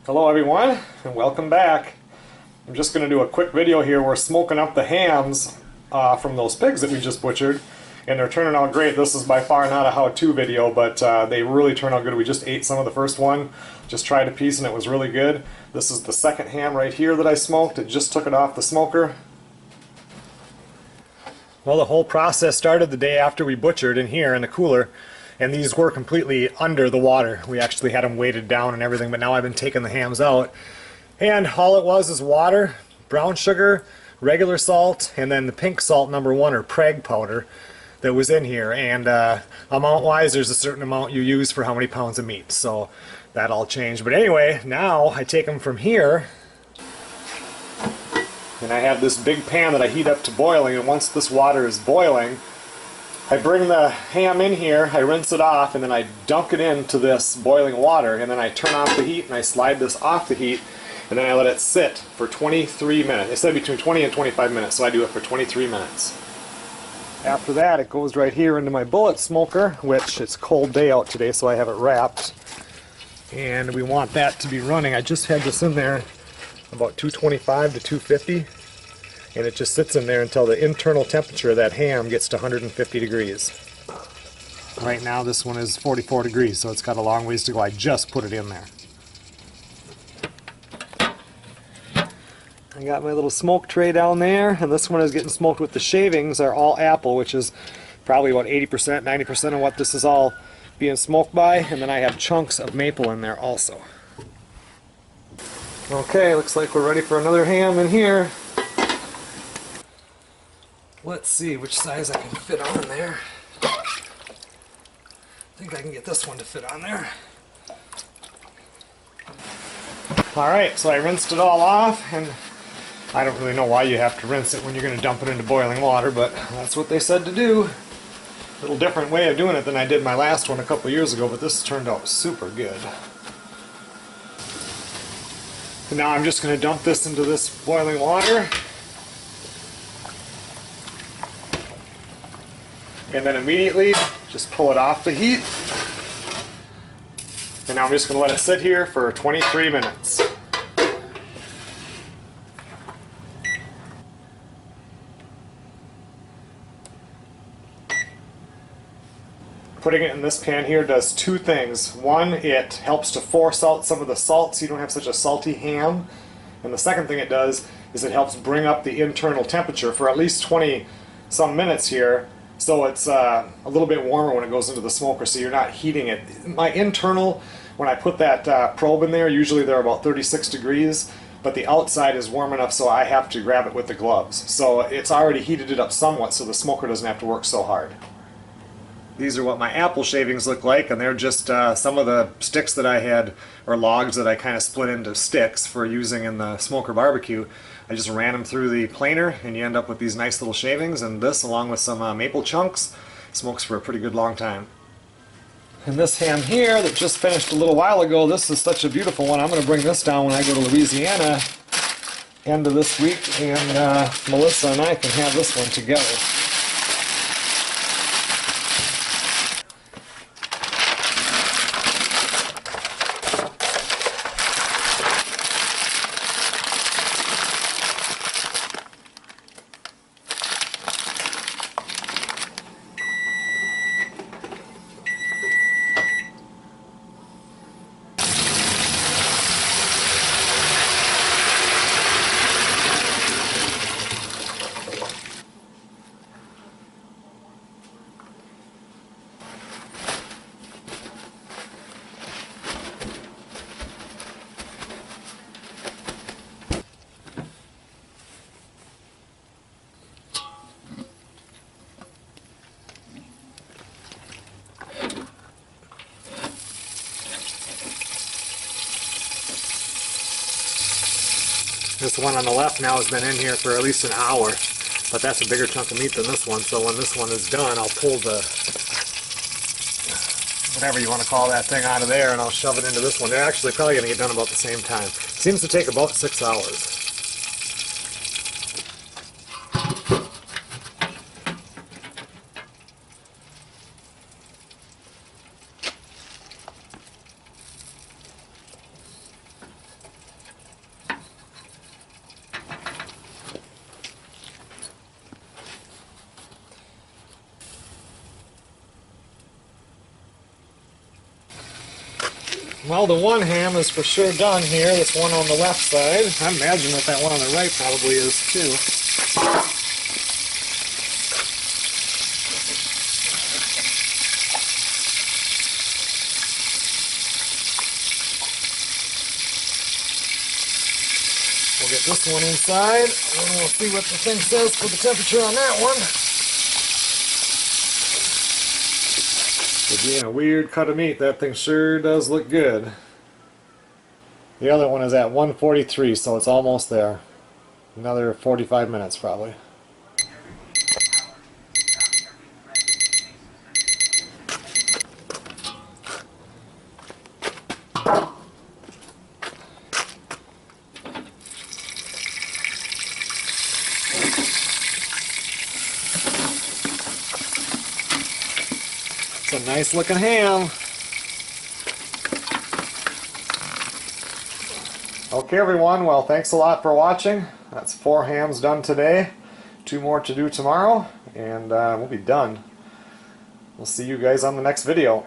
Hello everyone, and welcome back. I'm just going to do a quick video here. We're smoking up the hams from those pigs that we just butchered, and they're turning out great. This is by far not a how-to video, but they really turn out good. We just ate some of the first one, just tried a piece, and it was really good. This is the second ham right here that I smoked. It just took it off the smoker. Well, the whole process started the day after we butchered in here in the cooler. And these were completely under the water. We actually had them weighted down and everything, but now I've been taking the hams out. And all it was is water, brown sugar, regular salt, and then the pink salt #1 or Preg powder that was in here. And amount-wise, there's a certain amount you use for how many pounds of meat. So that all changed. But anyway, now I take them from here, and I have this big pan that I heat up to boiling, and once this water is boiling, I bring the ham in here, I rinse it off, and then I dunk it into this boiling water, and then I turn off the heat and I slide this off the heat, and then I let it sit for 23 minutes. It said between 20 and 25 minutes, so I do it for 23 minutes. After that, it goes right here into my bullet smoker, which it's a cold day out today, so I have it wrapped. And we want that to be running. I just had this in there about 225 to 250. And it just sits in there until the internal temperature of that ham gets to 150 degrees. Right now this one is 44 degrees, so it's got a long ways to go. I just put it in there. I got my little smoke tray down there, and this one is getting smoked with the shavings are all apple, which is probably about 80%, 90% of what this is all being smoked by, and then I have chunks of maple in there also. Okay, looks like we're ready for another ham in here. Let's see which size I can fit on there. I think I can get this one to fit on there. Alright, so I rinsed it all off, and I don't really know why you have to rinse it when you're going to dump it into boiling water, but that's what they said to do. A little different way of doing it than I did my last one a couple years ago, but this turned out super good. And now I'm just going to dump this into this boiling water. And then immediately just pull it off the heat. And now I'm just going to let it sit here for 23 minutes. Putting it in this pan here does two things. One, it helps to force out some of the salt so you don't have such a salty ham. And the second thing it does is it helps bring up the internal temperature for at least 20 some minutes here. So it's a little bit warmer when it goes into the smoker, so you're not heating it. My internal, when I put that probe in there, usually they're about 36 degrees, but the outside is warm enough so I have to grab it with the gloves. So it's already heated it up somewhat so the smoker doesn't have to work so hard. These are what my apple shavings look like, and they're just some of the sticks that I had, or logs that I kind of split into sticks for using in the smoker barbecue. I just ran them through the planer, and you end up with these nice little shavings, and this, along with some maple chunks, smokes for a pretty good long time. And this ham here that just finished a little while ago, this is such a beautiful one. I'm going to bring this down when I go to Louisiana end of this week, and Melissa and I can have this one together. This one on the left now has been in here for at least an hour, but that's a bigger chunk of meat than this one, so when this one is done, I'll pull the, whatever you want to call that thing, out of there, and I'll shove it into this one. They're actually probably going to get done about the same time. Seems to take about 6 hours. Well, the one ham is for sure done here, this one on the left side. I imagine that one on the right probably is too. We'll get this one inside, and we'll see what the thing says for the temperature on that one. For being a weird cut of meat, that thing sure does look good. The other one is at 143, so it's almost there. Another 45 minutes probably. It's a nice looking ham. Okay everyone, well thanks a lot for watching. That's 4 hams done today. 2 more to do tomorrow, and we'll be done. We'll see you guys on the next video.